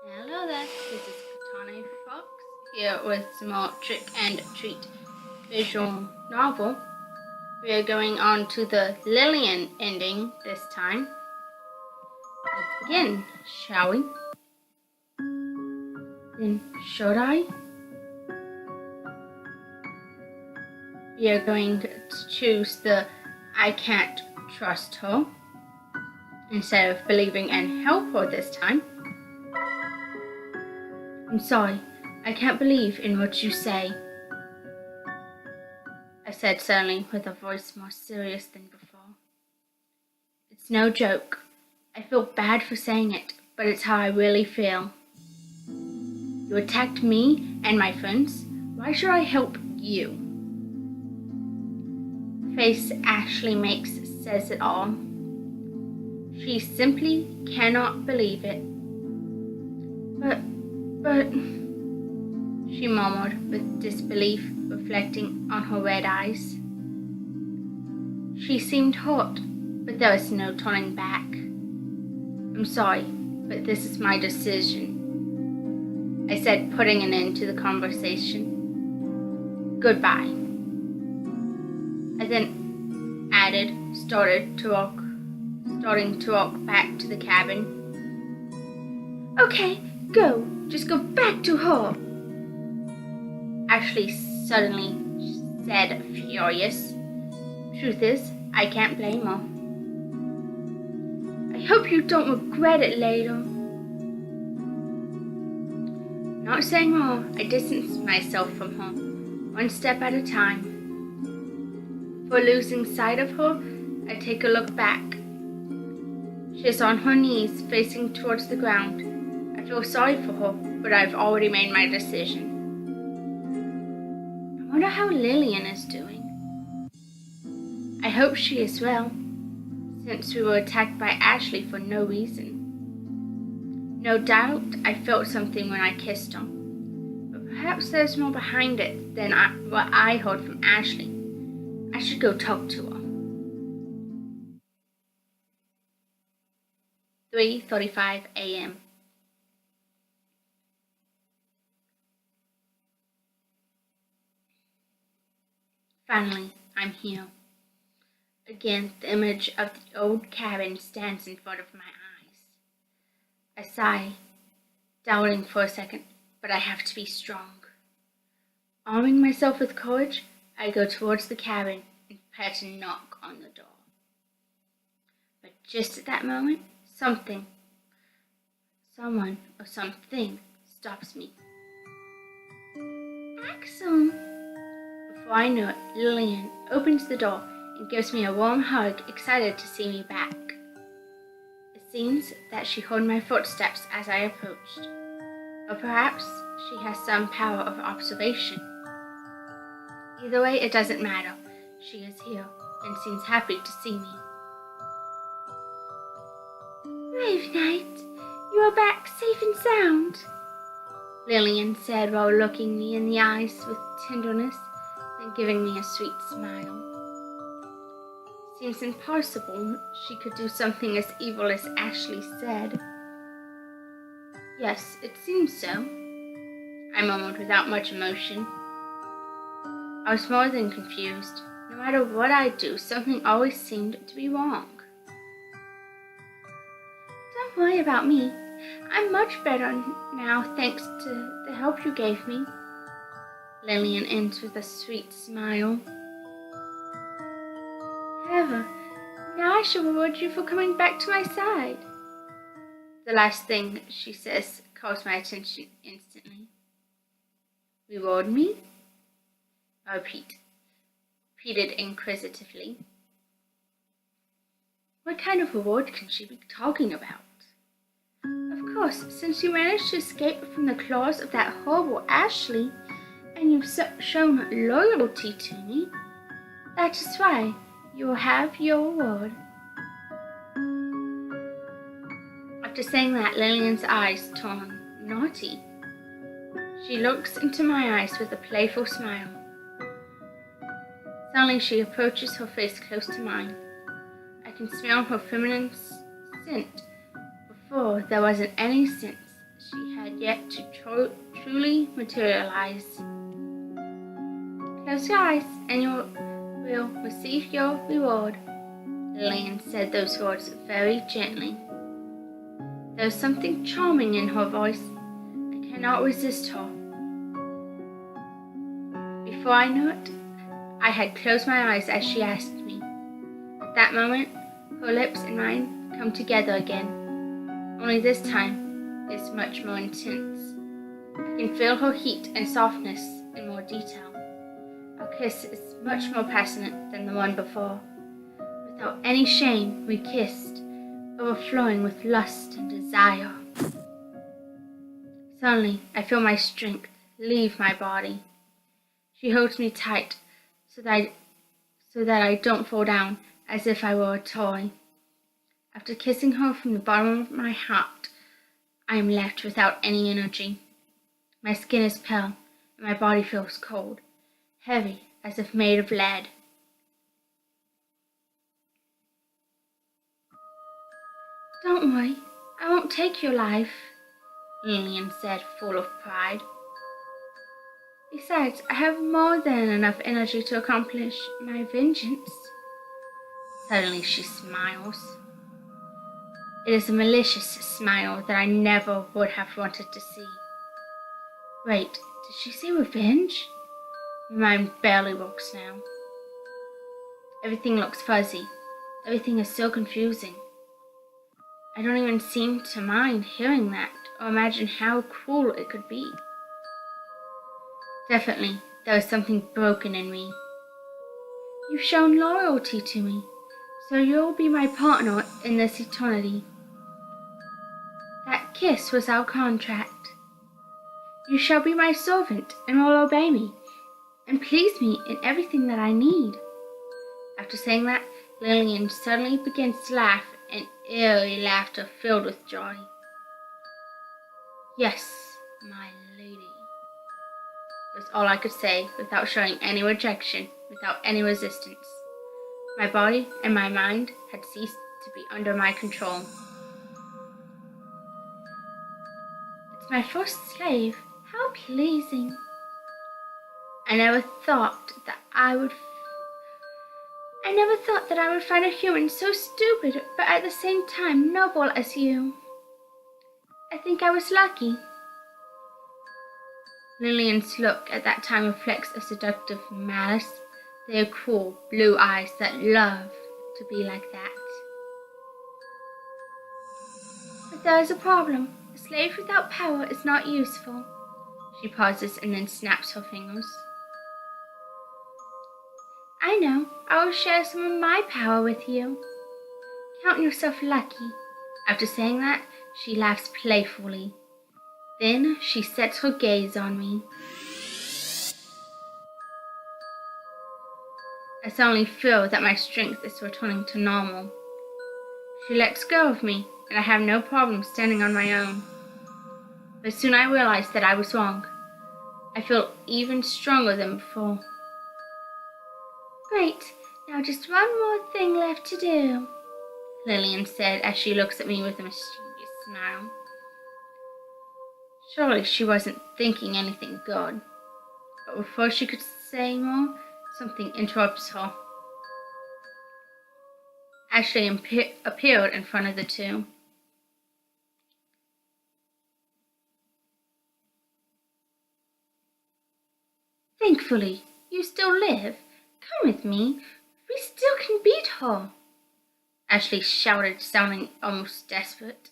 Hello there, this is Katana Fox here with some more Trick and Treat visual novel. We are going on to the Lillian ending this time. Let's begin, shall we? Then, should I? We are going to choose the I can't trust her instead of believing and help her this time. I'm sorry, I can't believe in what you say, I said suddenly with a voice more serious than before. It's no joke. I feel bad for saying it, but it's how I really feel. You attacked me and my friends. Why should I help you? Face Ashley makes says it all. She simply cannot believe it. But, she murmured with disbelief reflecting on her red eyes. She seemed hurt, but there was no turning back. I'm sorry, but this is my decision, I said, putting an end to the conversation. Goodbye. I then added, starting to walk back to the cabin. Okay, go. Just go back to her, Ashley suddenly said, furious. Truth is, I can't blame her. I hope you don't regret it later. Not saying more, I distanced myself from her, one step at a time. Before losing sight of her, I take a look back. She is on her knees, facing towards the ground. I feel sorry for her, but I've already made my decision. I wonder how Lillian is doing. I hope she is well, since we were attacked by Ashley for no reason. No doubt I felt something when I kissed her, but perhaps there's more behind it than what I heard from Ashley. I should go talk to her. 3:35 a.m. Finally, I'm here. Again, the image of the old cabin stands in front of my eyes. I sigh, doubting for a second, but I have to be strong. Arming myself with courage, I go towards the cabin and prepare to knock on the door. But just at that moment, someone or something stops me. Axel! Before I know it, Lillian opens the door and gives me a warm hug, excited to see me back. It seems that she heard my footsteps as I approached, or perhaps she has some power of observation. Either way, it doesn't matter. She is here and seems happy to see me. Brave Knight, you are back safe and sound, Lillian said while looking me in the eyes with tenderness and giving me a sweet smile. Seems impossible she could do something as evil as Ashley said. Yes, it seems so, I murmured without much emotion. I was more than confused. No matter what I do, something always seemed to be wrong. Don't worry about me. I'm much better now thanks to the help you gave me. Lillian ends with a sweet smile. However, now I shall reward you for coming back to my side. The last thing she says calls my attention instantly. Reward me? I repeated inquisitively. What kind of reward can she be talking about? Of course, since you managed to escape from the claws of that horrible Ashley, and you've shown loyalty to me, that is why you will have your reward. After saying that, Lillian's eyes turn naughty. She looks into my eyes with a playful smile. Suddenly she approaches, her face close to mine. I can smell her feminine scent. Before, there wasn't any scent she had yet to truly materialize. Close your eyes and you will receive your reward. Lillian said those words very gently. There was something charming in her voice. I cannot resist her. Before I knew it, I had closed my eyes as she asked me. At that moment, her lips and mine come together again. Only this time, it's much more intense. I can feel her heat and softness in more detail. Our kiss is much more passionate than the one before. Without any shame, we kissed, overflowing with lust and desire. Suddenly, I feel my strength leave my body. She holds me tight so that I don't fall down as if I were a toy. After kissing her from the bottom of my heart, I am left without any energy. My skin is pale and my body feels cold, heavy as if made of lead. Don't worry, I won't take your life, Lillian said, full of pride. Besides, I have more than enough energy to accomplish my vengeance. Suddenly she smiles. It is a malicious smile that I never would have wanted to see. Wait, did she say revenge? My mind barely works now. Everything looks fuzzy. Everything is so confusing. I don't even seem to mind hearing that or imagine how cruel it could be. Definitely, there is something broken in me. You've shown loyalty to me, so you'll be my partner in this eternity. That kiss was our contract. You shall be my servant and will obey me, and please me in everything that I need. After saying that, Lillian suddenly begins to laugh, an eerie laughter filled with joy. Yes, my lady, was all I could say without showing any rejection, without any resistance. My body and my mind had ceased to be under my control. It's my first slave. How pleasing. I never thought that I would find a human so stupid, but at the same time noble as you. I think I was lucky. Lillian's look at that time reflects a seductive malice. They are cool, blue eyes that love to be like that. But there is a problem. A slave without power is not useful. She pauses and then snaps her fingers. I know. I will share some of my power with you. Count yourself lucky. After saying that, she laughs playfully. Then she sets her gaze on me. I suddenly feel that my strength is returning to normal. She lets go of me, and I have no problem standing on my own. But soon I realize that I was wrong. I feel even stronger than before. Great, now just one more thing left to do, Lillian said as she looks at me with a mischievous smile. Surely she wasn't thinking anything good. But before she could say more, something interrupts her. Ashley appeared in front of the two. Thankfully, you still live. Come with me. We still can beat her, Ashley shouted, sounding almost desperate.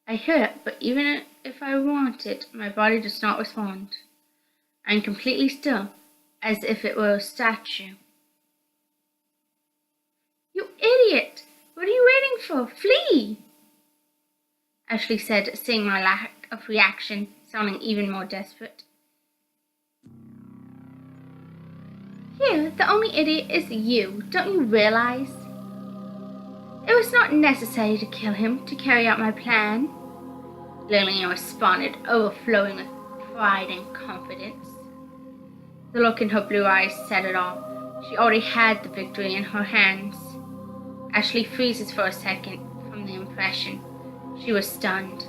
I hear it, but even if I want it, my body does not respond. I am completely still, as if it were a statue. You idiot! What are you waiting for? Flee! Ashley said, seeing my lack of reaction, sounding even more desperate. Here, the only idiot is you. Don't you realize? It was not necessary to kill him to carry out my plan, Lillian responded, overflowing with pride and confidence. The look in her blue eyes said it all. She already had the victory in her hands. Ashley freezes for a second from the impression. She was stunned.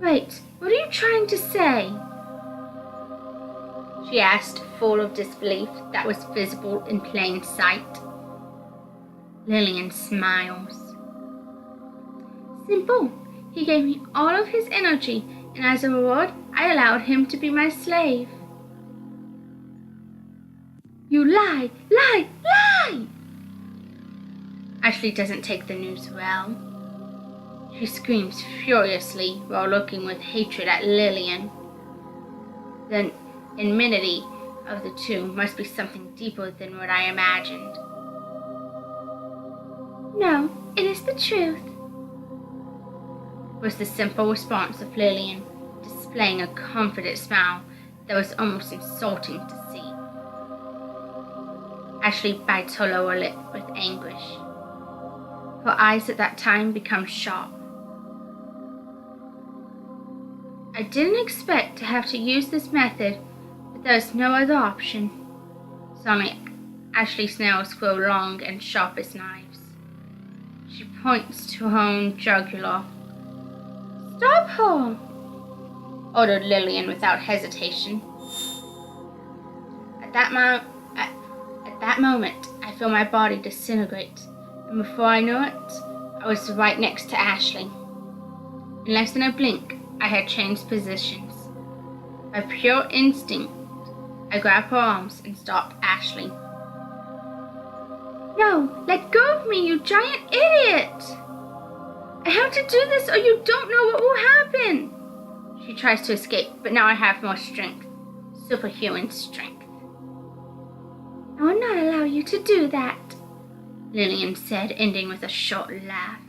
Wait, what are you trying to say? She asked, full of disbelief that was visible in plain sight. Lillian smiles. Simple. He gave me all of his energy, and as a reward, I allowed him to be my slave. You lie! Lie! Lie! Ashley doesn't take the news well. She screams furiously while looking with hatred at Lillian. The enmity of the two must be something deeper than what I imagined. No, it is the truth, was the simple response of Lillian, displaying a confident smile that was almost insulting to see. Ashley bites her lower lip with anguish. Her eyes at that time become sharp. I didn't expect to have to use this method, but there was no other option. Suddenly, Ashley's nails grow long and sharp as knives. She points to her own jugular. Stop her! Ordered Lillian without hesitation. At that moment, I feel my body disintegrate, and before I knew it, I was right next to Ashley. In less than a blink, I had changed positions. By pure instinct, I grabbed her arms and stopped Ashley. No, let go of me, you giant idiot! I have to do this or you don't know what will happen! She tries to escape, but now I have more strength. Superhuman strength. I will not allow you to do that, Lillian said, ending with a short laugh.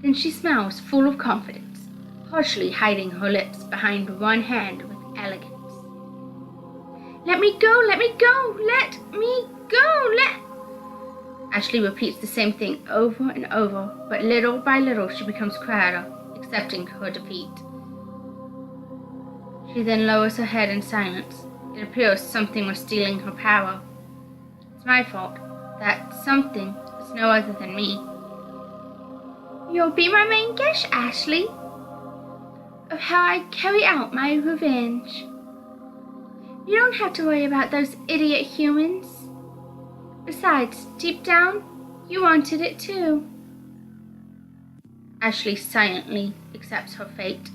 Then she smiles, full of confidence, partially hiding her lips behind one hand with elegance. Let me go, let me go, let me go, Ashley repeats the same thing over and over, but little by little she becomes quieter, accepting her defeat. She then lowers her head in silence. It appears something was stealing her power. It's my fault. That something is no other than me. You'll be my main guest, Ashley, of how I carry out my revenge. You don't have to worry about those idiot humans. Besides, deep down, you wanted it too. Ashley silently accepts her fate.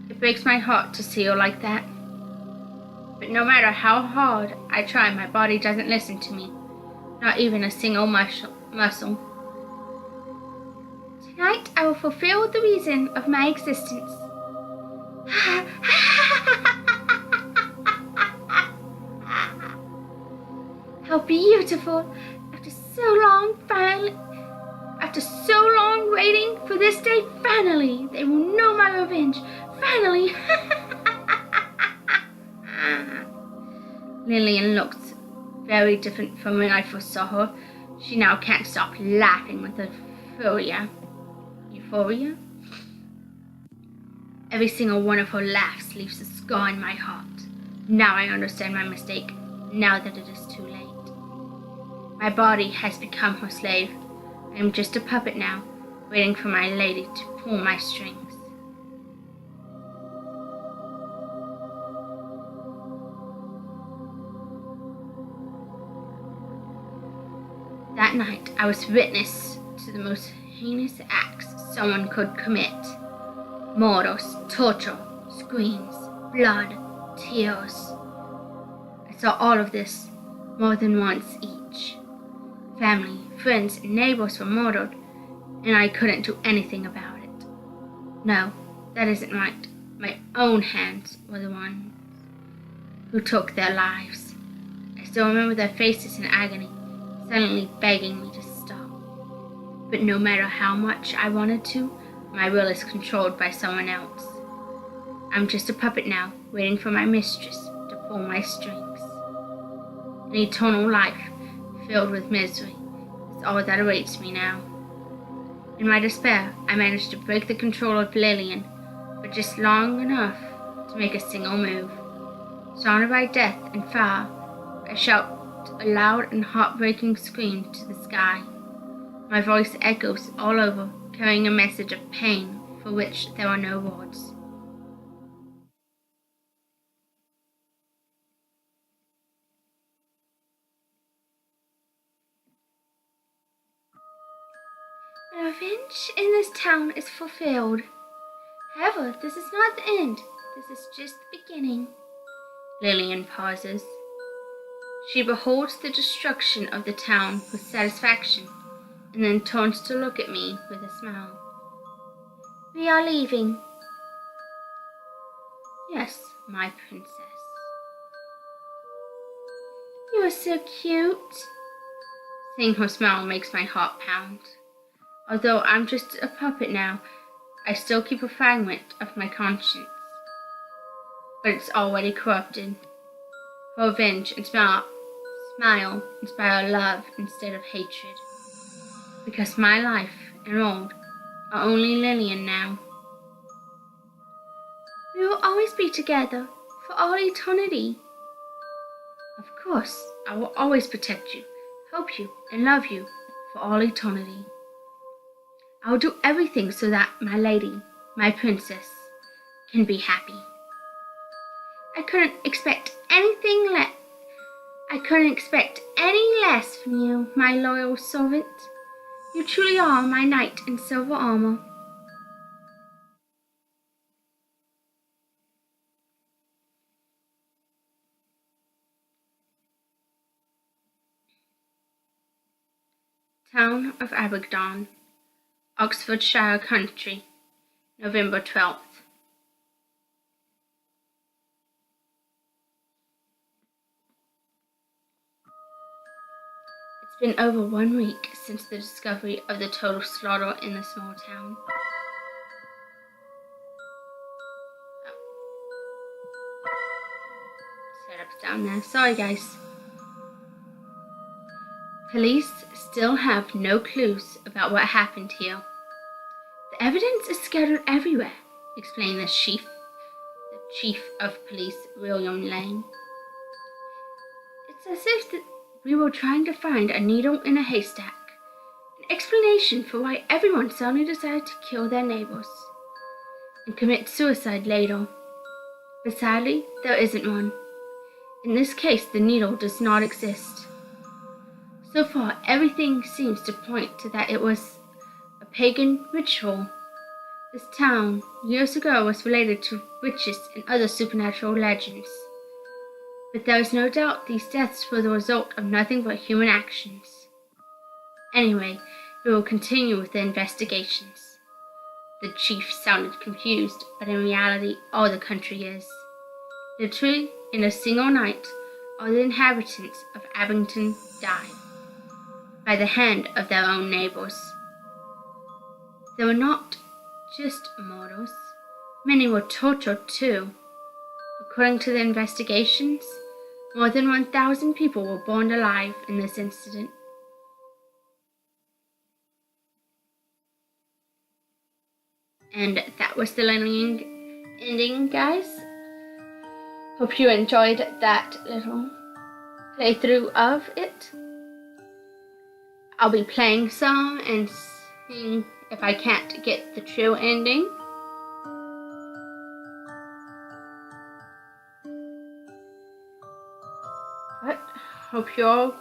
It breaks my heart to see her like that. But no matter how hard I try, my body doesn't listen to me. Not even a single muscle. Tonight I will fulfill the reason of my existence. How beautiful! After so long waiting for this day, finally they will know my revenge. Finally! Lillian looks very different from when I first saw her. She now can't stop laughing with euphoria. Euphoria? Every single one of her laughs leaves a scar in my heart. Now I understand my mistake, now that it is too late. My body has become her slave. I am just a puppet now, waiting for my lady to pull my strings. That night, I was witness to the most heinous acts someone could commit. Murders, torture, screams, blood, tears. I saw all of this more than once each. Family, friends, and neighbors were murdered, and I couldn't do anything about it. No, that isn't right. My own hands were the ones who took their lives. I still remember their faces in agony, silently begging me to stop. But no matter how much I wanted to, my will is controlled by someone else. I'm just a puppet now, waiting for my mistress to pull my strings. An eternal life, filled with misery, is all that awaits me now. In my despair, I managed to break the control of Lillian, but just long enough to make a single move. Surrounded by death and fire, I shout a loud and heartbreaking scream to the sky. My voice echoes all over, carrying a message of pain, for which there are no words. My revenge in this town is fulfilled. However, this is not the end. This is just the beginning. Lillian pauses. She beholds the destruction of the town with satisfaction, and then turns to look at me with a smile. We are leaving. Yes, my princess. You are so cute. Seeing her smile makes my heart pound. Although I'm just a puppet now, I still keep a fragment of my conscience. But it's already corrupted. Her revenge and smile inspire love instead of hatred. Because my life and world are only Lillian now. We will always be together for all eternity. Of course, I will always protect you, help you, and love you for all eternity. I will do everything so that my lady, my princess, can be happy. I couldn't expect any less from you, my loyal servant. You truly are my knight in silver armor. Town of Abingdon, Oxfordshire Country, November 12th. It's been over 1 week since the discovery of the total slaughter in the small town. Setup's down there. Sorry, guys. Police still have no clues about what happened here. The evidence is scattered everywhere, explained the chief of police, William Lane. It's as if we were trying to find a needle in a haystack, an explanation for why everyone suddenly decided to kill their neighbors and commit suicide later. But sadly, there isn't one. In this case, the needle does not exist. So far, everything seems to point to that it was a pagan ritual. This town, years ago, was related to witches and other supernatural legends. But there is no doubt these deaths were the result of nothing but human actions. Anyway, we will continue with the investigations. The chief sounded confused, but in reality, all the country is. Literally, in a single night, all the inhabitants of Abingdon died by the hand of their own neighbors. They were not just murders. Many were tortured too. According to the investigations, more than 1,000 people were burned alive in this incident. And that was the Lillian ending, guys. Hope you enjoyed that little playthrough of it. I'll be playing some and seeing if I can't get the true ending. But hope you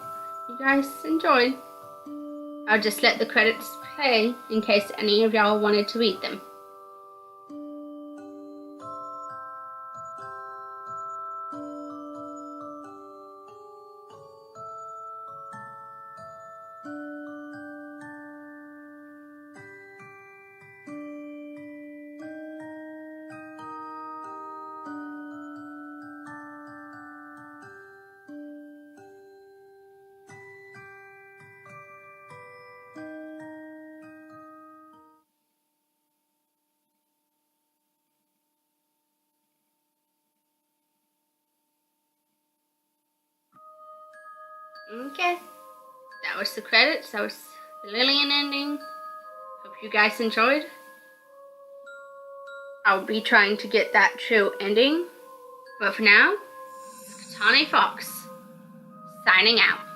guys enjoyed. I'll just let the credits play in case any of y'all wanted to read them. Okay, that was the credits, that was the Lillian ending. Hope you guys enjoyed. I'll be trying to get that true ending, but for now, it's Katani Fox, signing out.